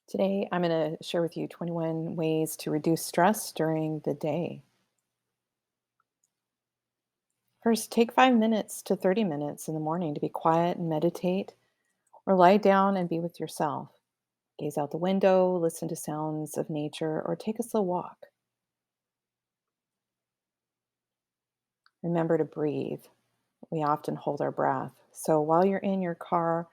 Today, I'm going to share with you 21 ways to reduce stress during the day. First, take 5 minutes to 30 minutes in the morning to be quiet and meditate, or lie down and be with yourself. Gaze out the window, listen to sounds of nature, or take a slow walk. Remember to breathe. We often hold our breath. So while you're in your car,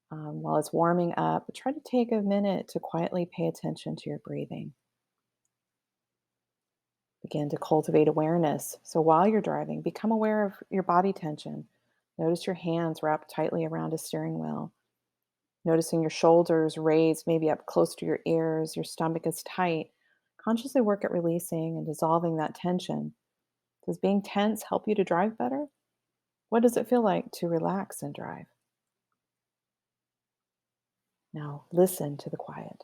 while it's warming up, try to take a minute to quietly pay attention to your breathing. Begin to cultivate awareness. So while you're driving, become aware of your body tension. Notice your hands wrapped tightly around a steering wheel. Noticing your shoulders raised, maybe up close to your ears, your stomach is tight. Consciously work at releasing and dissolving that tension. Does being tense help you to drive better? What does it feel like to relax and drive? Now listen to the quiet.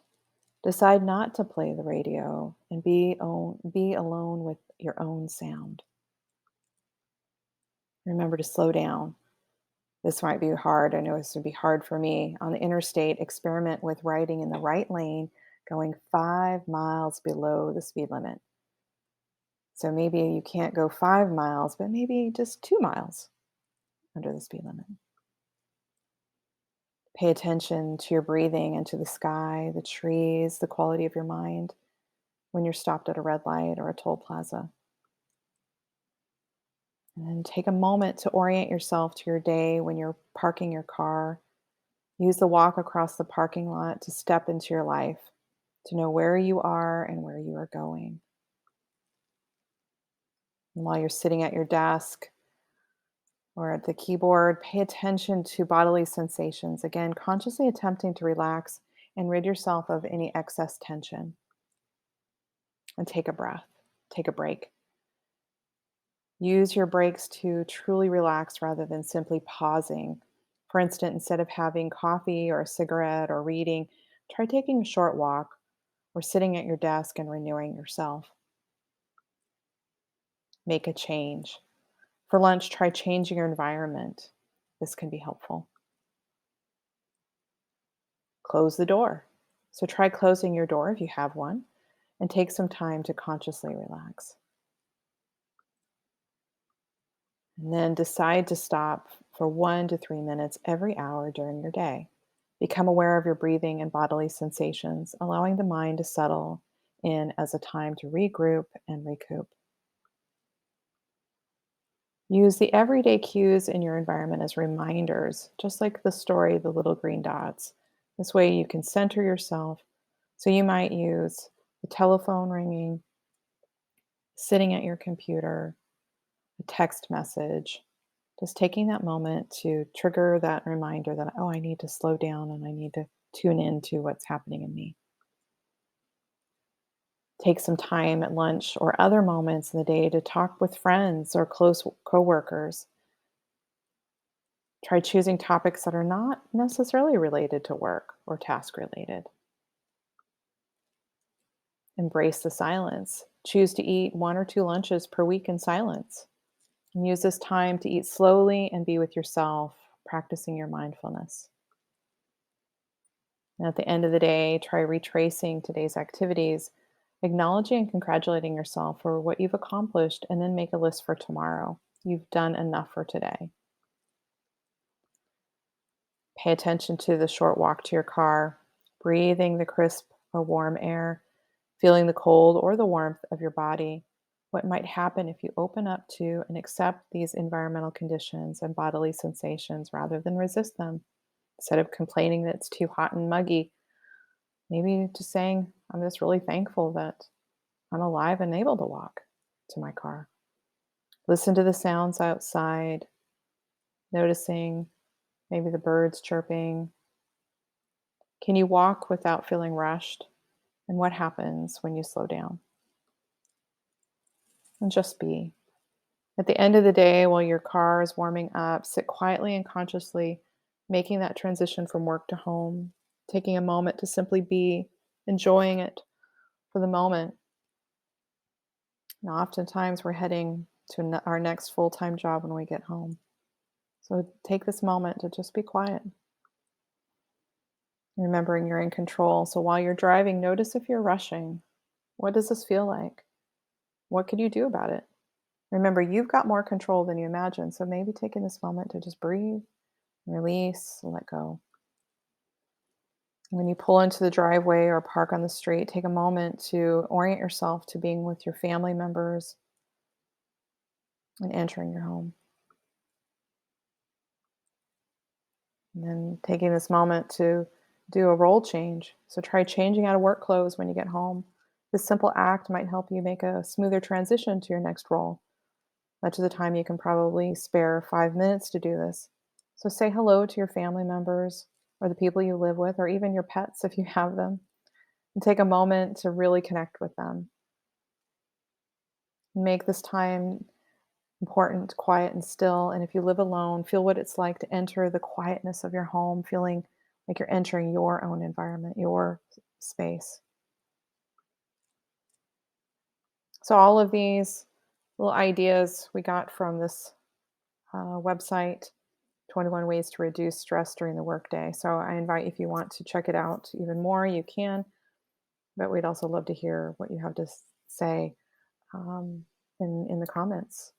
Decide not to play the radio and be alone with your own sound. Remember to slow down. This might be hard. I know this would be hard for me. On the interstate, experiment with riding in the right lane, going 5 miles below the speed limit. So maybe you can't go 5 miles, but maybe just 2 miles under the speed limit. Pay attention to your breathing and to the sky, the trees, the quality of your mind when you're stopped at a red light or a toll plaza. And then take a moment to orient yourself to your day when you're parking your car. Use the walk across the parking lot to step into your life, to know where you are and where you are going. And while you're sitting at your desk or at the keyboard, pay attention to bodily sensations. Again, consciously attempting to relax and rid yourself of any excess tension. And take a breath, take a break. Use your breaks to truly relax rather than simply pausing. For instance, instead of having coffee or a cigarette or reading, try taking a short walk or sitting at your desk and renewing yourself. Make a change. For lunch, try changing your environment. This can be helpful. Close the door. So try closing your door if you have one and take some time to consciously relax. And then decide to stop for 1 to 3 minutes every hour during your day. Become aware of your breathing and bodily sensations, allowing the mind to settle in as a time to regroup and recoup. Use the everyday cues in your environment as reminders, just like the story, The Little Green Dots. This way you can center yourself. So you might use the telephone ringing, sitting at your computer, a text message, just taking that moment to trigger that reminder that, oh, I need to slow down and I need to tune into what's happening in me. Take some time at lunch or other moments in the day to talk with friends or close coworkers. Try choosing topics that are not necessarily related to work or task related. Embrace the silence. Choose to eat 1 or 2 lunches per week in silence. And use this time to eat slowly and be with yourself, practicing your mindfulness. And at the end of the day, try retracing today's activities, acknowledging and congratulating yourself for what you've accomplished, and then make a list for tomorrow. You've done enough for today. Pay attention to the short walk to your car, breathing the crisp or warm air, feeling the cold or the warmth of your body. What might happen if you open up to and accept these environmental conditions and bodily sensations rather than resist them? Instead of complaining that it's too hot and muggy, maybe just saying, I'm just really thankful that I'm alive and able to walk to my car. Listen to the sounds outside, noticing maybe the birds chirping. Can you walk without feeling rushed? And what happens when you slow down? And just be. At the end of the day, while your car is warming up, sit quietly and consciously, making that transition from work to home, taking a moment to simply be, enjoying it for the moment. Now, oftentimes we're heading to our next full time job when we get home. So take this moment to just be quiet Remembering you're in control. So while you're driving, notice if you're rushing. What does this feel like? What could you do about it? Remember, you've got more control than you imagine. So maybe taking this moment to just breathe, release, and let go. When you pull into the driveway or park on the street, take a moment to orient yourself to being with your family members and entering your home. And then taking this moment to do a role change. So try changing out of work clothes when you get home. This simple act might help you make a smoother transition to your next role. Much of the time, you can probably spare 5 minutes to do this. So say hello to your family members or the people you live with, or even your pets if you have them, and take a moment to really connect with them. Make this time important, quiet, and still. And if you live alone, feel what it's like to enter the quietness of your home, feeling like you're entering your own environment, your space. So, all of these little ideas we got from this website, 21 Ways to Reduce Stress During the Workday. So, I invite if you want to check it out even more, you can. But we'd also love to hear what you have to say um, in the comments.